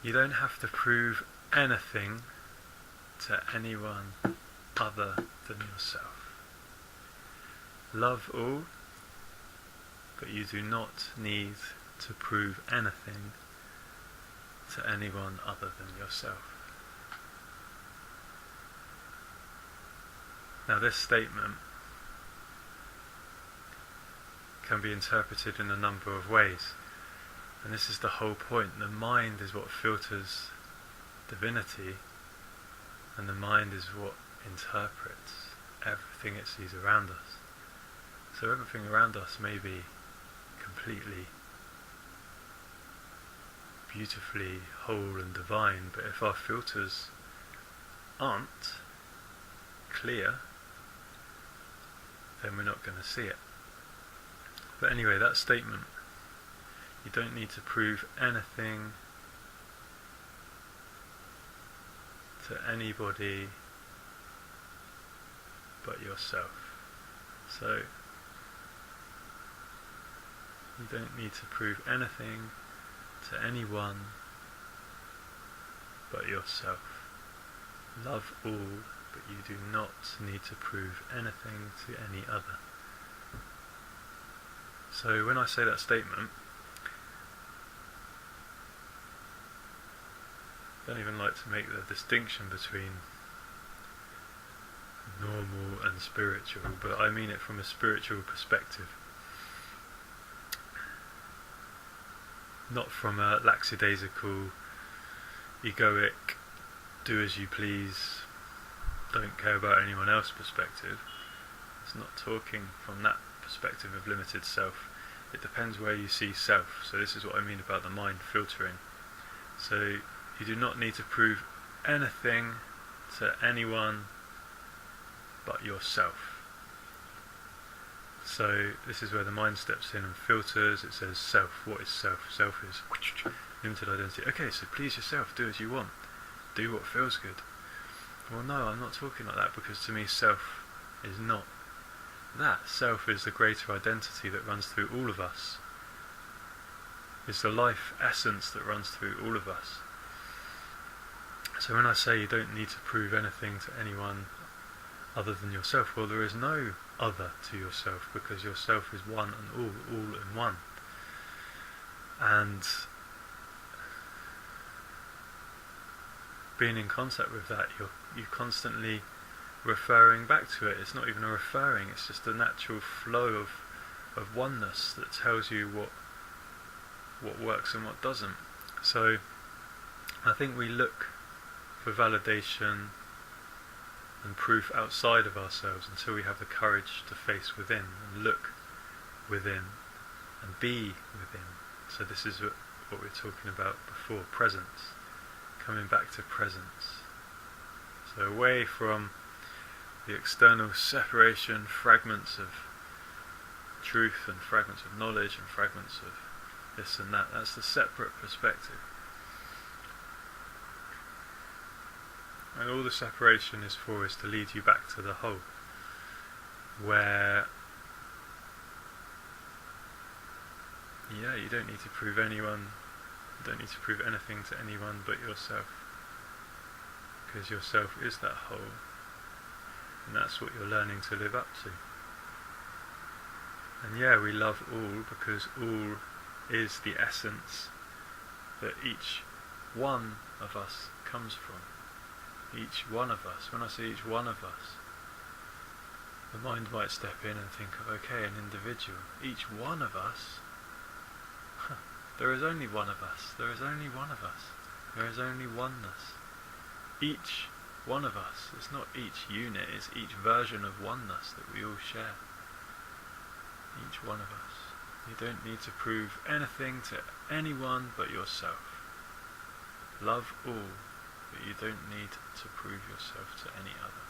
You don't have to prove anything to anyone other than yourself. Love all, but you do not need to prove anything to anyone other than yourself. Now, this statement can be interpreted in a number of ways, and this is the whole point. The mind is what filters divinity, and the mind is what interprets everything it sees around us. So everything around us may be completely, beautifully whole and divine, but if our filters aren't clear, then we're not going to see it. But anyway, that statement, you don't need to prove anything to anybody but yourself. So, you don't need to prove anything to anyone but yourself. Love all, but you do not need to prove anything to any other. So when I say that statement, I don't even like to make the distinction between normal and spiritual, but I mean it from a spiritual perspective. Not from a lackadaisical, egoic, do as you please, don't care about anyone else perspective. It's not talking from that perspective of limited self. It depends where you see self. So this is what I mean about the mind filtering. So you do not need to prove anything to anyone but yourself. So this is where the mind steps in and filters. It says self. What is self? Self is limited identity. Okay, so please yourself, do as you want. Do what feels good. Well, no, I'm not talking like that, because to me self is not that. Self is the greater identity that runs through all of us. It's the life essence that runs through all of us. So when I say you don't need to prove anything to anyone other than yourself, well, there is no other to yourself, because yourself is one and all in one. And being in contact with that, you're constantly referring back to it. It's not even a referring, it's just a natural flow of oneness that tells you what works and what doesn't. So I think we look for validation and proof outside of ourselves until we have the courage to face within and look within and be within. So this is what we were talking about before, presence, coming back to presence. So away from the external separation, fragments of truth and fragments of knowledge and fragments of this and that. That's the separate perspective. And all the separation is for is to lead you back to the whole, where you don't need to prove anything to anyone but yourself, because yourself is that whole, and that's what you're learning to live up to. And we love all, because all is the essence that each one of us comes from. Each one of us. When I say each one of us, the mind might step in and think of, okay, an individual. Each one of us. There is only one of us. There is only one of us. There is only oneness. Each one of us. It's not each unit, it's each version of oneness that we all share. Each one of us. You don't need to prove anything to anyone but yourself. Love all, but you don't need to prove yourself to any other.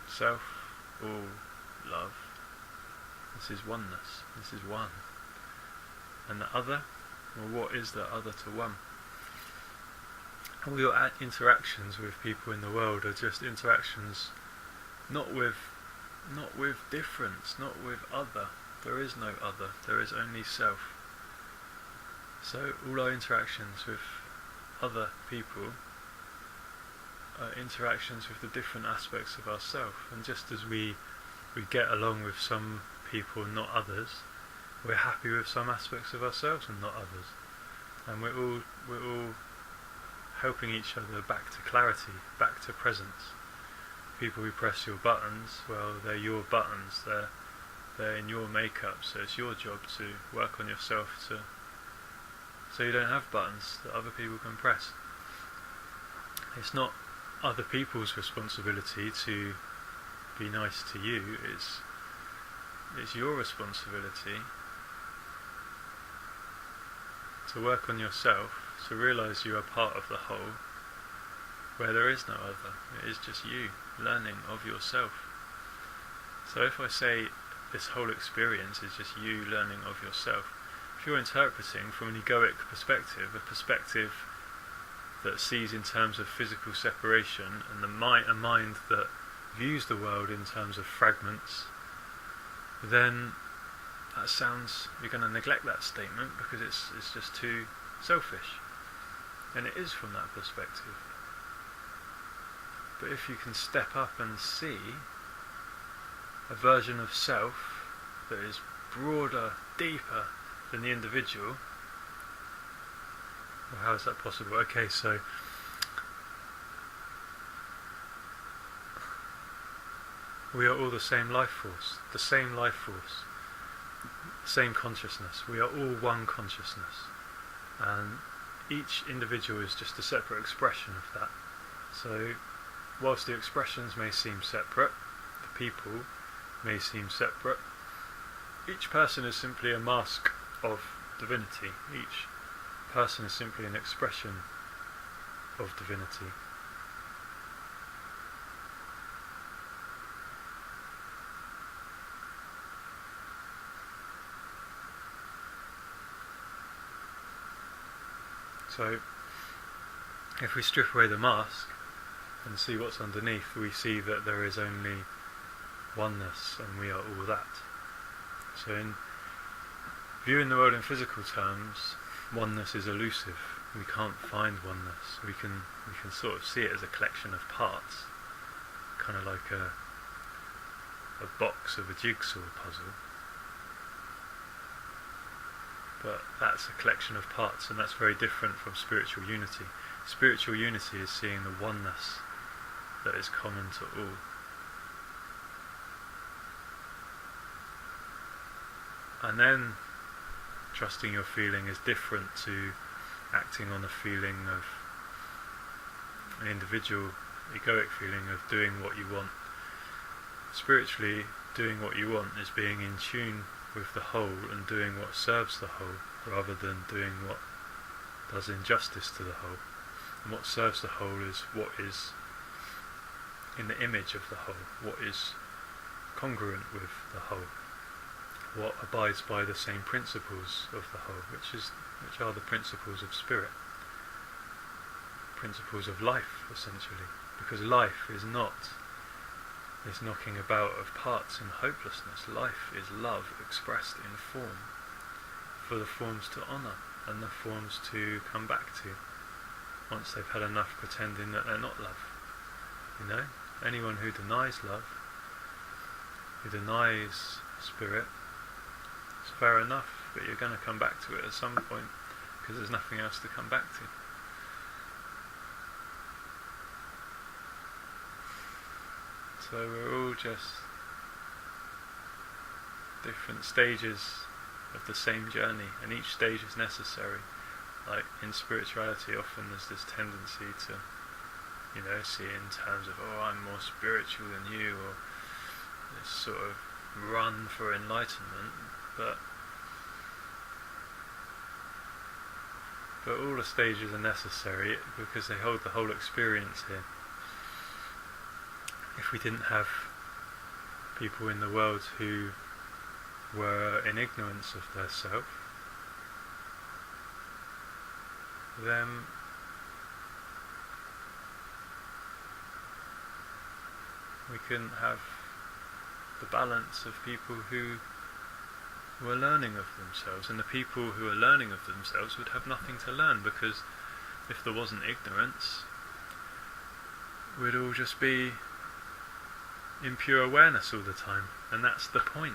Self, all, love. This is oneness. This is one. And the other? Well, what is the other to one? All your interactions with people in the world are just interactions not with difference, not with other. There is no other. There is only self. So all our interactions with other people are interactions with the different aspects of ourselves, and just as we get along with some people and not others, we're happy with some aspects of ourselves and not others, and we're all helping each other back to clarity, back to presence. People who press your buttons, well, they're your buttons, they're in your makeup, so it's your job to work on yourself so you don't have buttons that other people can press. It's not other people's responsibility to be nice to you, it's your responsibility to work on yourself, to realise you are part of the whole, where there is no other. It is just you learning of yourself. So if I say this whole experience is just you learning of yourself, if you're interpreting from an egoic perspective, a perspective that sees in terms of physical separation, and a mind that views the world in terms of fragments, then that sounds, you're going to neglect that statement because it's just too selfish. And it is from that perspective. But if you can step up and see a version of self that is broader, deeper than the individual, well, how is that possible? Okay, so we are all the same life force, same consciousness. We are all one consciousness, and each individual is just a separate expression of that. So whilst the expressions may seem separate, the people may seem separate, each person is simply a mask of divinity. Each person is simply an expression of divinity. So if we strip away the mask and see what's underneath, we see that there is only oneness, and we are all that. So in viewing the world in physical terms, oneness is elusive. We can't find oneness. We can sort of see it as a collection of parts, kind of like a box of a jigsaw puzzle. But that's a collection of parts, and that's very different from spiritual unity. Spiritual unity is seeing the oneness that is common to all. And then trusting your feeling is different to acting on a feeling of an individual, egoic feeling of doing what you want. Spiritually, doing what you want is being in tune with the whole and doing what serves the whole, rather than doing what does injustice to the whole. And what serves the whole is what is in the image of the whole, what is congruent with the whole, what abides by the same principles of the whole, which are the principles of spirit, principles of life, essentially. Because life is not this knocking about of parts and hopelessness. Life is love expressed in form, for the forms to honour and the forms to come back to once they've had enough pretending that they're not love. You know, anyone who denies love, who denies spirit, it's fair enough, but you're going to come back to it at some point, because there's nothing else to come back to. So we're all just different stages of the same journey, and each stage is necessary. Like in spirituality, often there's this tendency to, see it in terms of, oh, I'm more spiritual than you, or this sort of run for enlightenment, but all the stages are necessary because they hold the whole experience here. If we didn't have people in the world who were in ignorance of their self, then we couldn't have the balance of people who who are learning of themselves, and the people who are learning of themselves would have nothing to learn, because if there wasn't ignorance, we'd all just be in pure awareness all the time, and that's the point.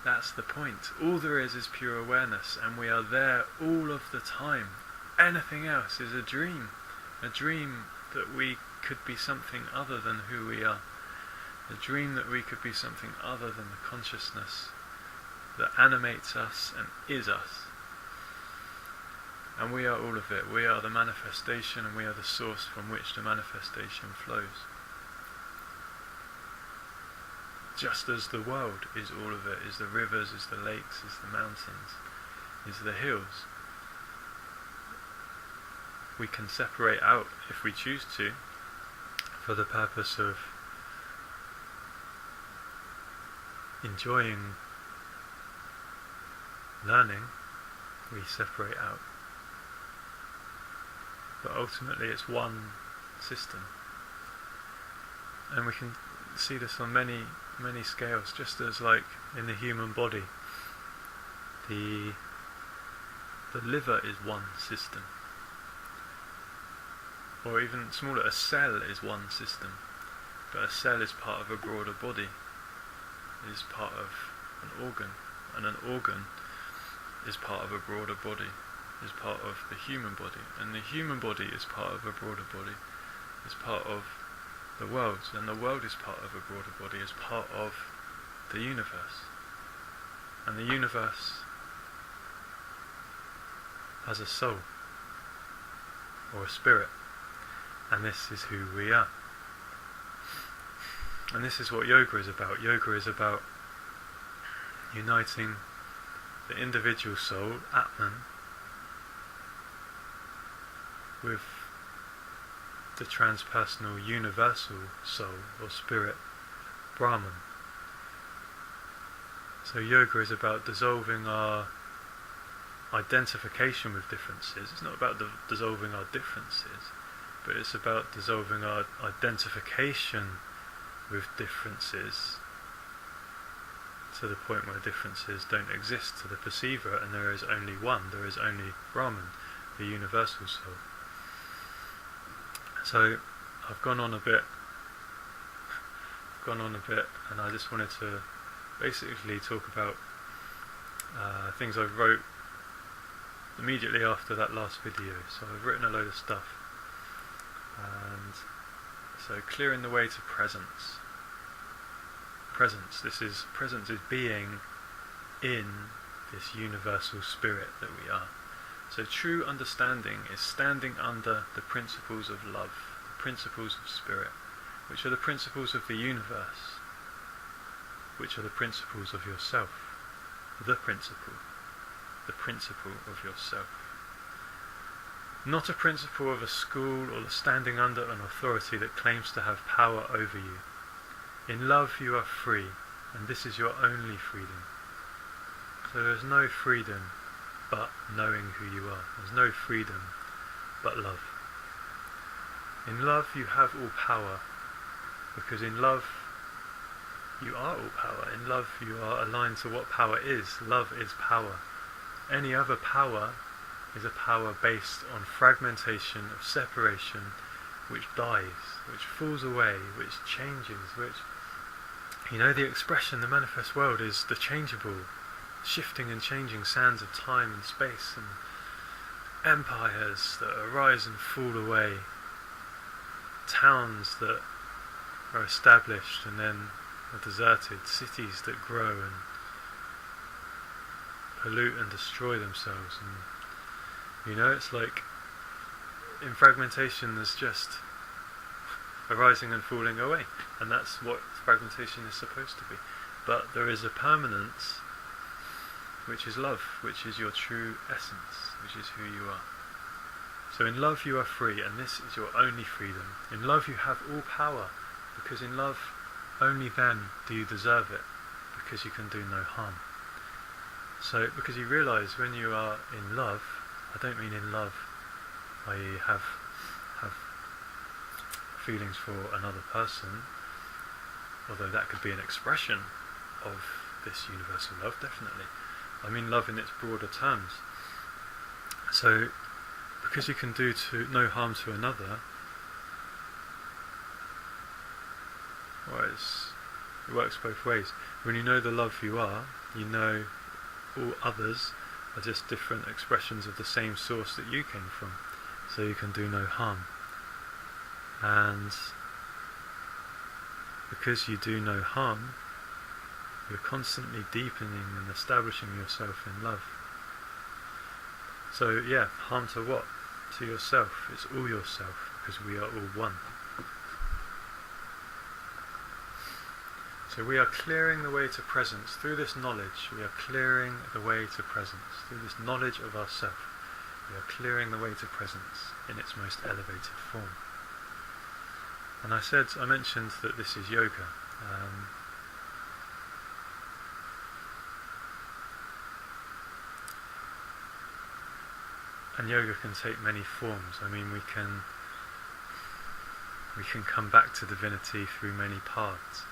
That's the point. All there is pure awareness, and we are there all of the time. Anything else is a dream that we could be something other than who we are. A dream that we could be something other than the consciousness that animates us and is us. And we are all of it. We are the manifestation, and we are the source from which the manifestation flows. Just as the world is all of it, is the rivers, is the lakes, is the mountains, is the hills. We can separate out, if we choose to, for the purpose of enjoying learning. We separate out. But ultimately it's one system. And we can see this on many scales, just as like in the human body, the liver is one system, or even smaller, a cell is one system, but a cell is part of a broader body, is part of an organ, and an organ is part of a broader body, is part of the human body, and the human body is part of a broader body, is part of the world, and the world is part of a broader body, is part of the universe. And the universe has a soul, or a spirit, and this is who we are. And this is what yoga is about. Yoga is about uniting the individual soul, Atman, with the transpersonal universal soul or spirit, Brahman. So yoga is about dissolving our identification with differences. It's not about dissolving our differences, but it's about dissolving our identification with differences to the point where differences don't exist to the perceiver, and there is only one, there is only Brahman, the universal soul. So I've gone on a bit, and I just wanted to basically talk about things I wrote immediately after that last video. So I've written a load of stuff, and so clearing the way to presence. Presence is being in this universal spirit that we are. So true understanding is standing under the principles of love, the principles of spirit, which are the principles of the universe, which are the principles of yourself, the principle of yourself. Not a principle of a school or the standing under an authority that claims to have power over you. In love you are free, and this is your only freedom. So there is no freedom but knowing who you are. There's no freedom but love. In love you have all power, because in love you are all power. In love you are aligned to what power is. Love is power. Any other power is a power based on fragmentation, of separation, which dies, which falls away, which changes, which, the expression, the manifest world is the changeable, shifting and changing sands of time and space, and empires that arise and fall away, towns that are established and then are deserted, cities that grow and pollute and destroy themselves. And it's like in fragmentation there's just arising and falling away, and that's what fragmentation is supposed to be. But there is a permanence, which is love, which is your true essence, which is who you are. So in love you are free, and this is your only freedom. In love you have all power, because in love only then do you deserve it, because you can do no harm. So because you realise when you are in love, I don't mean in love i.e. have feelings for another person, although that could be an expression of this universal love, definitely. I mean love in its broader terms. So, because you can do no harm to another, well, it works both ways. When you know the love you are, you know all others are just different expressions of the same source that you came from, so you can do no harm. And because you do no harm, you're constantly deepening and establishing yourself in love. So yeah, harm to what? To yourself. It's all yourself, because we are all one. So we are clearing the way to presence. Through this knowledge, we are clearing the way to presence. Through this knowledge of ourself, we are clearing the way to presence in its most elevated form. And I mentioned that this is yoga. And yoga can take many forms. I mean, we can come back to divinity through many paths.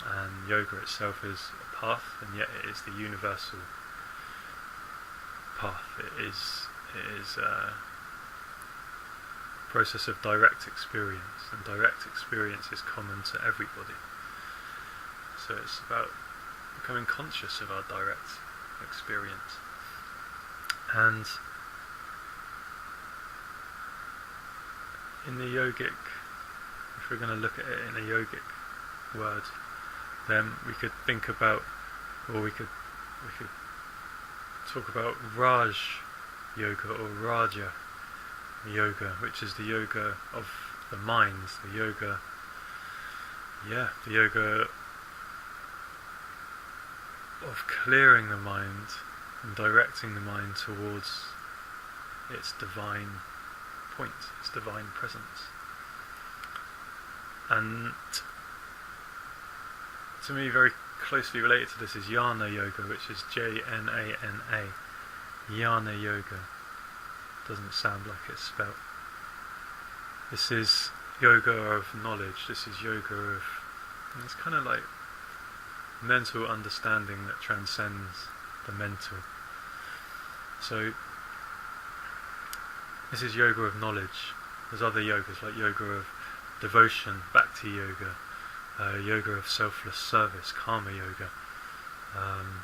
And yoga itself is a path, and yet it is the universal path. It is a process of direct experience, and direct experience is common to everybody. So it's about becoming conscious of our direct experience. And in the yogic, if we're going to look at it in a yogic word, then we could think about, or we could talk about Raj yoga or Raja yoga, which is the yoga of the mind, the yoga of clearing the mind and directing the mind towards its divine point, its divine presence. And to me, very closely related to this is Jnana Yoga, which is Jnana. Jnana Yoga. Doesn't sound like it's spelt. This is yoga of knowledge. This is yoga of, and it's kind of like mental understanding that transcends the mental. So this is yoga of knowledge. There's other yogas like yoga of devotion, bhakti yoga, yoga of selfless service, karma yoga. And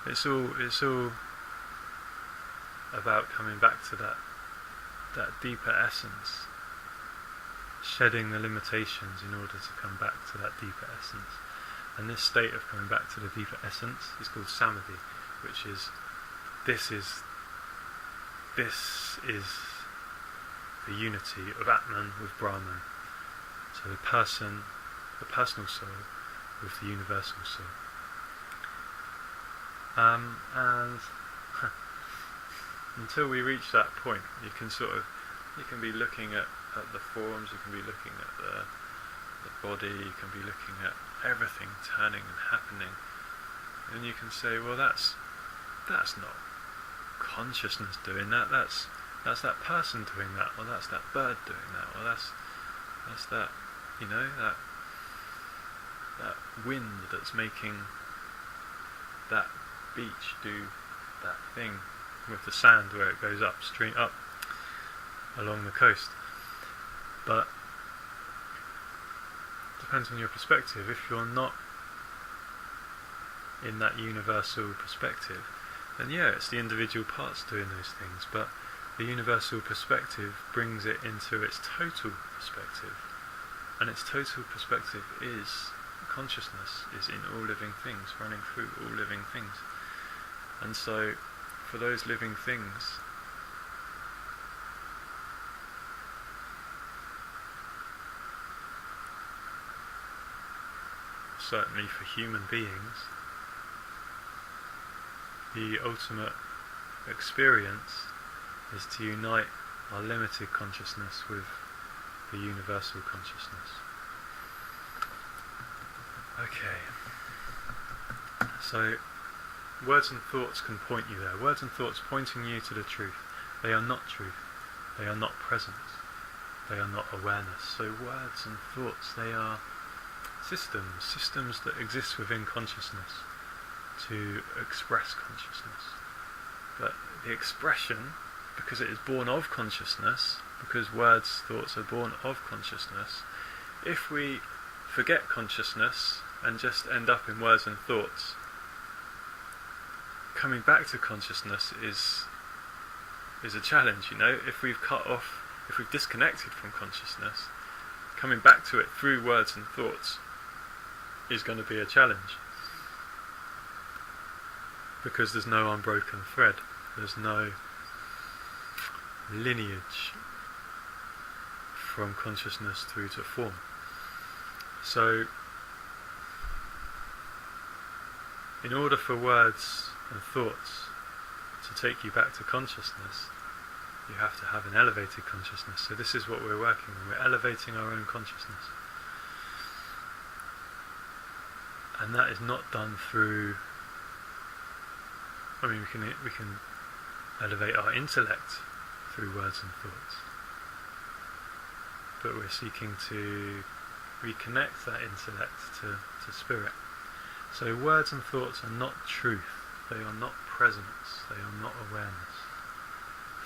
it's all about coming back to that deeper essence, shedding the limitations in order to come back to that deeper essence. And this state of coming back to the deeper essence is called samadhi, which is this is the unity of Atman with Brahman. So the personal soul with the universal soul. And until we reach that point, you can be looking at the forms, you can be looking at the body, you can be looking at everything turning and happening, and you can say, well, that's not consciousness doing that. That's that person doing that, or that's that bird doing that, or that's that, that wind that's making that beach do that thing with the sand where it goes upstream, up along the coast. But it depends on your perspective. If you're not in that universal perspective, then yeah, it's the individual parts doing those things, but the universal perspective brings it into its total perspective, and its total perspective is consciousness is in all living things, running through all living things. And so for those living things, certainly for human beings, the ultimate experience is to unite our limited consciousness with the universal consciousness. Okay, so words and thoughts can point you there. Words and thoughts pointing you to the truth. They are not truth. They are not presence. They are not awareness. So words and thoughts, they are systems that exist within consciousness to express consciousness. But the expression, because it is born of consciousness, because words, thoughts are born of consciousness, if we forget consciousness and just end up in words and thoughts, coming back to consciousness is a challenge, If we've cut off, if we've disconnected from consciousness, coming back to it through words and thoughts is going to be a challenge. Because there's no unbroken thread, there's no lineage from consciousness through to form. So, in order for words and thoughts to take you back to consciousness, you have to have an elevated consciousness. So this is what we're working on. We're elevating our own consciousness. And that is not done through... we can elevate our intellect through words and thoughts. But we're seeking to reconnect that intellect to spirit. So words and thoughts are not truth. They are not presence. They are not awareness.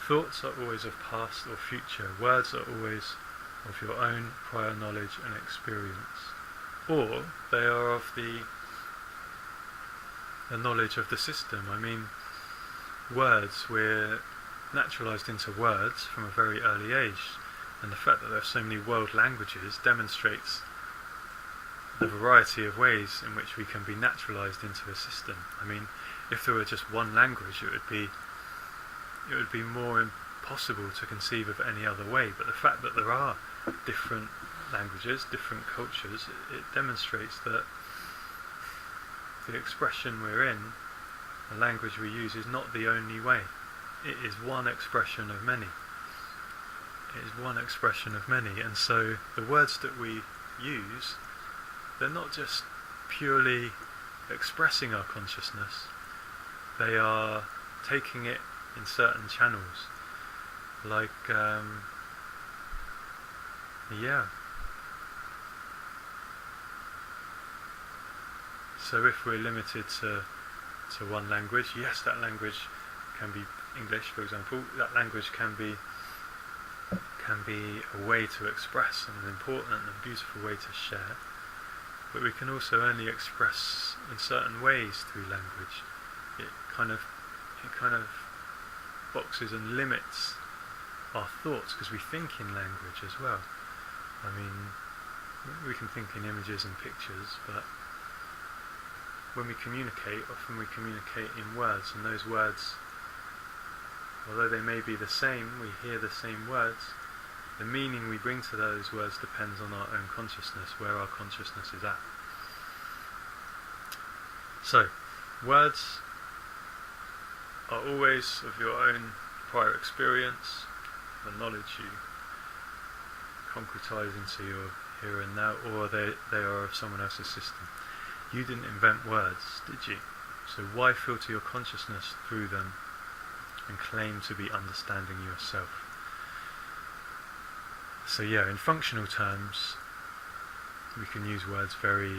Thoughts are always of past or future. Words are always of your own prior knowledge and experience. Or they are of the knowledge of the system. Words, we're naturalised into words from a very early age, and the fact that there are so many world languages demonstrates the variety of ways in which we can be naturalised into a system. If there were just one language, it would be more impossible to conceive of any other way. But the fact that there are different languages, different cultures, it demonstrates that the expression we're in, the language we use, is not the only way. It is one expression of many. It is one expression of many. And so the words that we use, they're not just purely expressing our consciousness, they are taking it in certain channels. So if we're limited to one language, yes, that language can be English, for example. That language can be a way to express, and an important and beautiful way to share. But we can also only express in certain ways through language. It kind of boxes and limits our thoughts, because we think in language as well. We can think in images and pictures, but when we communicate, often we communicate in words, and those words, although they may be the same, we hear the same words, the meaning we bring to those words depends on our own consciousness, where our consciousness is at. So, words are always of your own prior experience, the knowledge you concretize into your here and now, or they are of someone else's system. You didn't invent words, did you? So why filter your consciousness through them and claim to be understanding yourself? So in functional terms, we can use words very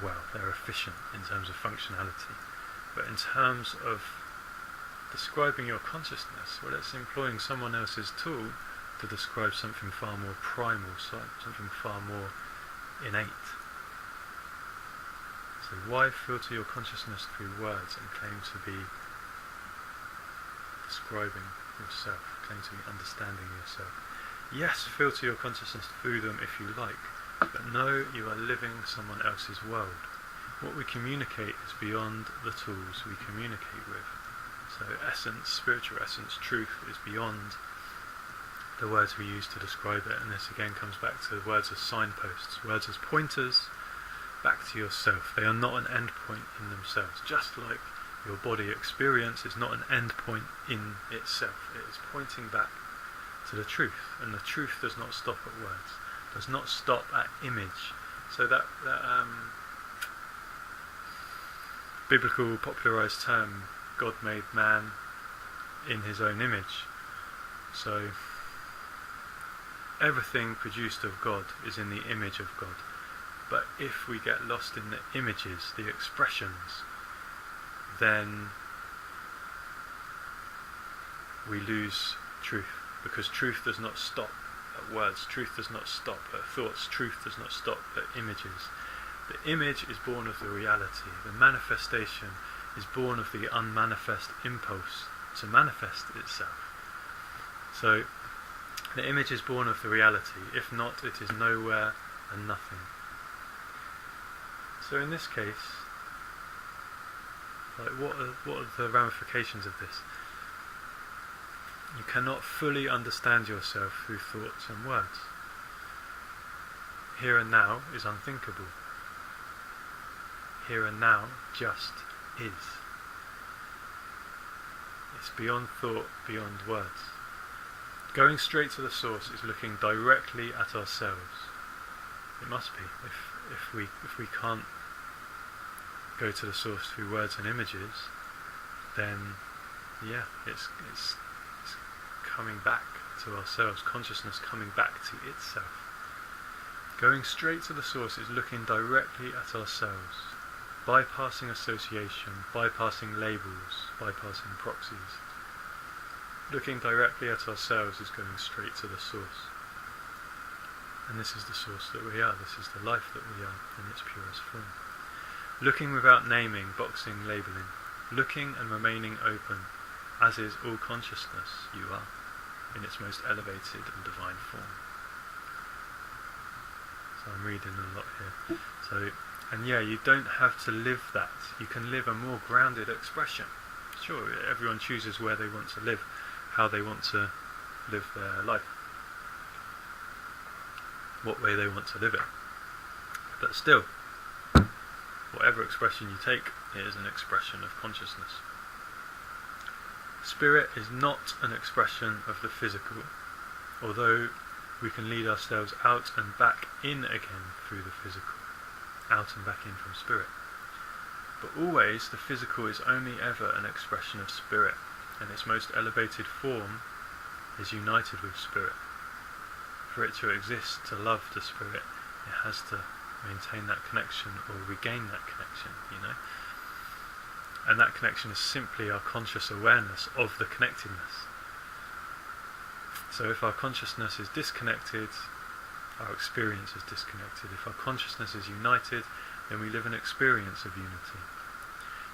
well. They're efficient in terms of functionality. But in terms of describing your consciousness, well, it's employing someone else's tool to describe something far more primal, something far more innate. So why filter your consciousness through words and claim to be describing yourself, claim to be understanding yourself? Yes, filter your consciousness through them if you like, but know you are living someone else's world. What we communicate is beyond the tools we communicate with. So essence, spiritual essence, truth is beyond the words we use to describe it, and this again comes back to words as signposts, words as pointers back to yourself. They are not an end point in themselves, just like your body experience is not an end point in itself. It is pointing back to the truth, and the truth does not stop at words, does not stop at image. So that biblical popularized term, God made man in his own image. So everything produced of God is in the image of God. But if we get lost in the images, the expressions, then we lose truth, because truth does not stop at words, truth does not stop at thoughts, truth does not stop at images. The image is born of the reality, the manifestation is born of the unmanifest impulse to manifest itself. So the image is born of the reality, if not it is nowhere and nothing. So in this case, what are the ramifications of this? You cannot fully understand yourself through thoughts and words. Here and now is unthinkable. Here and now just is. It's beyond thought, beyond words. Going straight to the source is looking directly at ourselves. It must be. If we can't go to the source through words and images, then it's coming back to ourselves, consciousness coming back to itself. Going straight to the source is looking directly at ourselves, bypassing association, bypassing labels, bypassing proxies. Looking directly at ourselves is going straight to the source. And this is the source that we are, this is the life that we are in its purest form. Looking without naming, boxing, labelling. Looking and remaining open, as is all consciousness, you are, in its most elevated and divine form. So I'm reading a lot here. You don't have to live that. You can live a more grounded expression. Sure, everyone chooses where they want to live, how they want to live their life, what way they want to live it. But still, whatever expression you take, it is an expression of consciousness. Spirit is not an expression of the physical, although we can lead ourselves out and back in again through the physical, out and back in from spirit. But always the physical is only ever an expression of spirit, and its most elevated form is united with spirit. For it to exist, to love the spirit, it has to maintain that connection or regain that connection, And that connection is simply our conscious awareness of the connectedness. So if our consciousness is disconnected, our experience is disconnected. If our consciousness is united, then we live an experience of unity.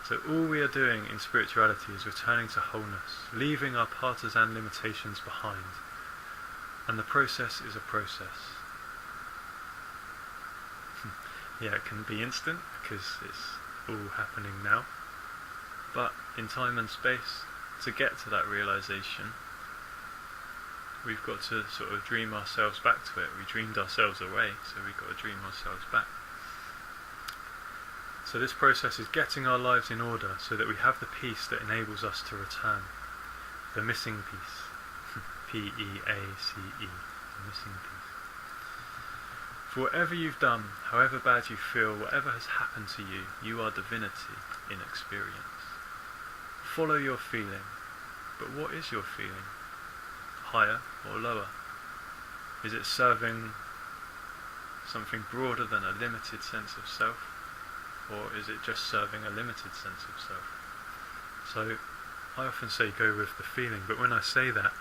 So all we are doing in spirituality is returning to wholeness, leaving our partisan limitations behind. And the process is a process. It can be instant because it's all happening now. But in time and space, to get to that realization, we've got to sort of dream ourselves back to it. We dreamed ourselves away, so we've got to dream ourselves back. So this process is getting our lives in order so that we have the peace that enables us to return. The missing peace. P-E-A-C-E. The missing peace. For whatever you've done, however bad you feel, whatever has happened to you, you are divinity in experience. Follow your feeling. But what is your feeling? Higher or lower? Is it serving something broader than a limited sense of self? Or is it just serving a limited sense of self? So I often say go with the feeling, but when I say that,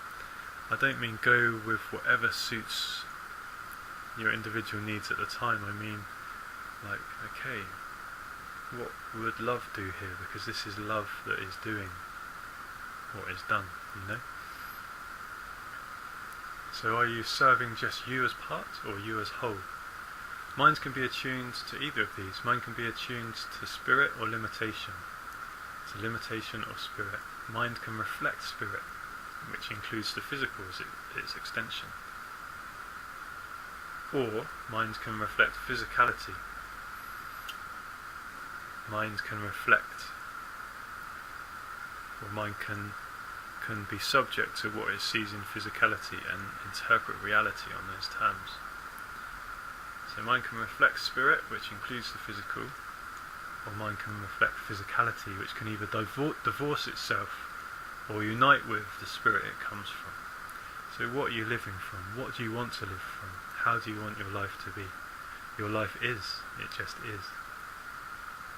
I don't mean go with whatever suits your individual needs at the time. I mean, okay, what would love do here? Because this is love that is doing what is done, So are you serving just you as part or you as whole? Mind can be attuned to either of these. Mind can be attuned to spirit or limitation. To limitation or spirit. Mind can reflect spirit, which includes the physical as its extension. Or mind can reflect physicality. Mind can reflect, or mind can be subject to what it sees in physicality and interpret reality on those terms. So mind can reflect spirit, which includes the physical, or mind can reflect physicality, which can either divorce itself or unite with the spirit it comes from. So what are you living from? What do you want to live from? How do you want your life to be? Your life is. It just is.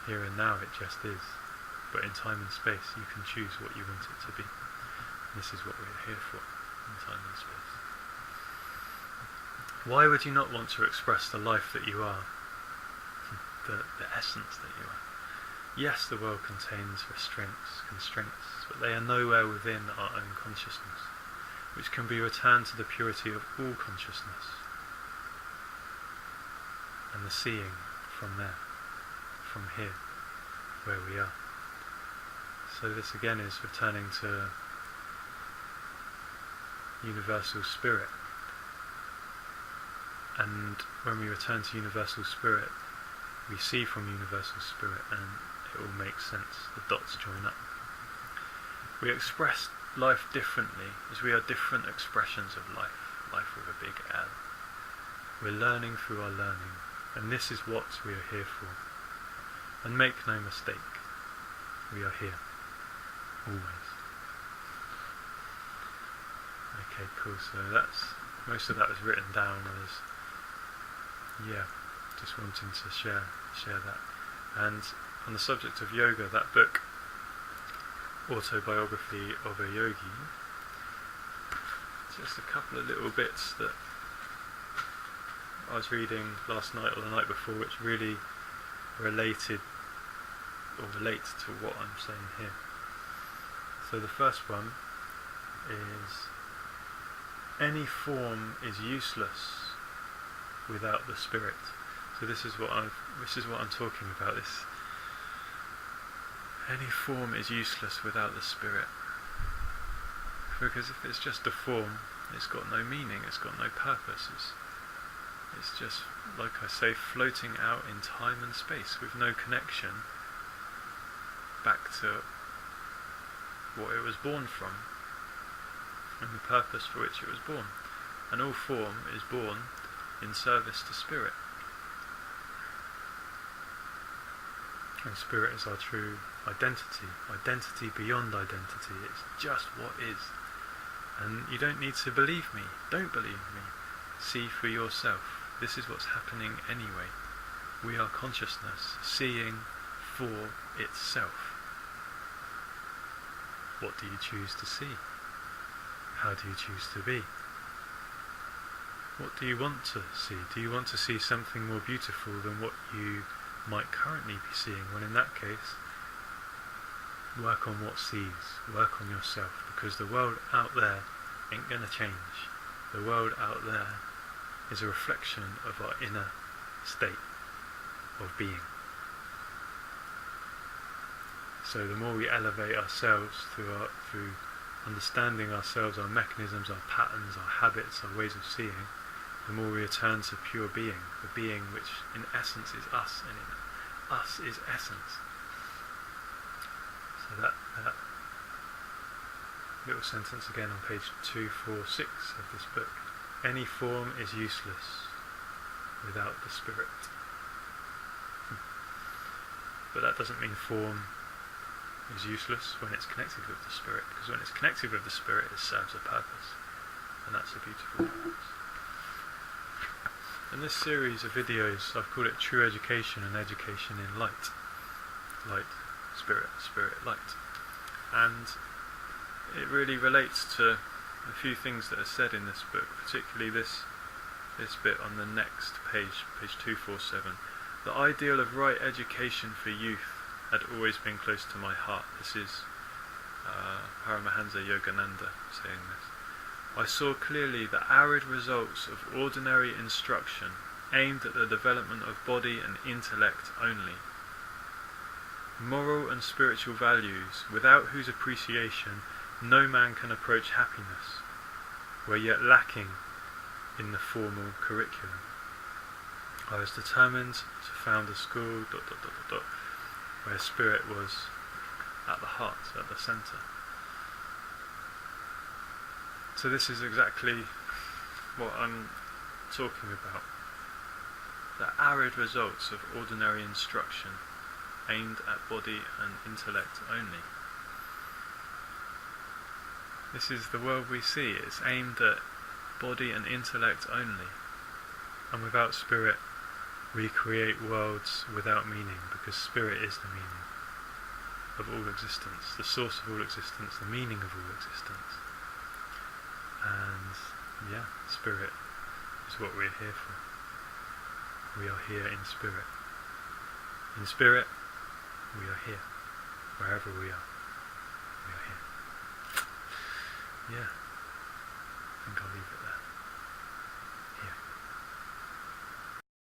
Here and now it just is. But in time and space you can choose what you want it to be. And this is what we're here for, in time and space. Why would you not want to express the life that you are? The essence that you are? Yes, the world contains constraints, but they are nowhere within our own consciousness, which can be returned to the purity of all consciousness, and the seeing from there, from here, where we are. So this again is returning to universal spirit. And when we return to universal spirit, we see from universal spirit, and it all makes sense. The dots join up. We express life differently, as we are different expressions of life. Life with a big L. We're learning through our learning, and this is what we are here for. And make no mistake, we are here, always. Okay, cool. So most of that was written down as, just wanting to share that. And on the subject of yoga, that book, Autobiography of a Yogi, just a couple of little bits that I was reading last night or the night before, which really relate to what I'm saying here. So the first one is, any form is useless without the spirit. So this is what I'm talking about. Any form is useless without the spirit. Because if it's just a form, it's got no meaning, it's got no purpose. It's just, like I say, floating out in time and space with no connection back to what it was born from and the purpose for which it was born. And all form is born in service to spirit. And spirit is our true identity beyond identity. It's just what is. And you don't need to believe me. Don't believe me. See for yourself. This is what's happening anyway. We are consciousness seeing for itself. What do you choose to see? How do you choose to be? What do you want to see? Do you want to see something more beautiful than what you might currently be seeing? Well, in that case, work on what sees, work on yourself, because the world out there ain't going to change. The world out there is a reflection of our inner state of being. So the more we elevate ourselves through understanding ourselves, our mechanisms, our patterns, our habits, our ways of seeing, the more we return to pure being, the being which in essence is us, and in us is essence. So that little sentence again on page 246 of this book. Any form is useless without the spirit. But that doesn't mean form is useless when it's connected with the spirit, because when it's connected with the spirit it serves a purpose, and that's a beautiful purpose. In this series of videos I've called it True Education and Education in Light. Light, spirit, spirit, light. And it really relates to a few things that are said in this book, particularly this bit on the next page, page 247. The ideal of right education for youth had always been close to my heart. This is Paramahansa Yogananda saying this. I saw clearly the arid results of ordinary instruction aimed at the development of body and intellect only. Moral and spiritual values, without whose appreciation no man can approach happiness, were yet lacking in the formal curriculum. I was determined to found a school ... where spirit was at the heart, at the centre. So this is exactly what I'm talking about. The arid results of ordinary instruction aimed at body and intellect only. This is the world we see. It's aimed at body and intellect only. And without spirit, we create worlds without meaning, because spirit is the meaning of all existence, the source of all existence, the meaning of all existence. And yeah, spirit is what we're here for. We are here in spirit. In spirit, we are here. Wherever we are here. Yeah, I think I'll leave it there.